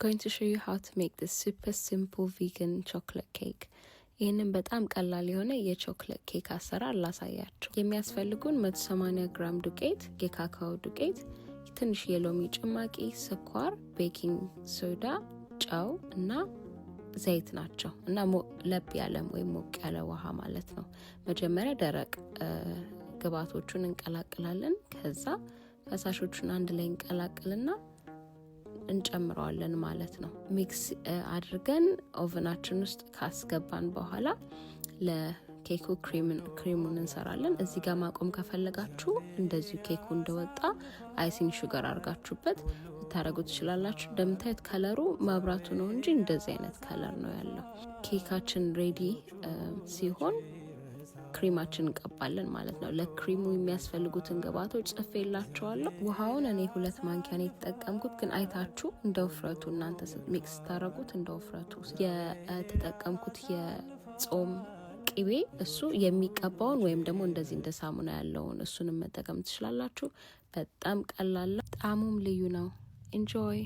going to show you how to make this super simple vegan chocolate cake. ይህንን በጣም ቀላል የሆነ የቾክሌት ኬክ አሰራር ላሳያችሁ። የሚያስፈልጉን 180 ግራም ዱቄት፣ የካካኦ ዱቄት፣ ትንሽ የሎሚ ጭማቂ፣ ስኳር፣ ቤኪንግ ሶዳ፣ ጨው እና ዘይት ናቸው እና ለብ ያለ ወይም ሞቅ ያለ ውሃ ማለት ነው። መጀመሪያ ደረቅ ግብአቶቹን እንቀላቅላለን። ከዛ ፈሳሾቹን አንድ ላይ እንቀላቅልና እንጨምረዋለን ማለት ነው። ሚክስ አድርገን ኦቨናችን ውስጥ ካስገባን በኋላ ለኬኩ ክሬሙን እንሰራለን። እዚህ ጋር ማቆም ከፈለጋችሁ እንደዚሁ ኬኩ እንደወጣ አይሲንግ ሹገር አርጋችሁበት ታረጉት ትችላላችሁ። እንደምታዩት ከለሩ ማብራቱ ነው እንጂ እንደዚህ አይነት ከለር ነው ያለው። ኬካችን ሬዲ ሲሆን ክሬማችን እንቀባለን ማለት ነው። ለክሬሙ የሚያስፈልጉትን ግብአቶች ጽፌላችኋለሁ። ውሃውን እኔ 2 ማንኪያ ነው የተጠቀምኩት፣ ግን አይታችሁ እንደውፍረቱ እናንተ ሚክስ ታረጉት እንደውፍረቱ። የተጠቀምኩት የጾም ቅቤ እሱ የሚቀባውን ወይም ደግሞ እንደዚህ እንደ ሳሙና ያለውን እሱንም መጠቀም ትችላላችሁ። በጣም ቀላል፣ ጣዕሙም ልዩ ነው። ኢንጆይ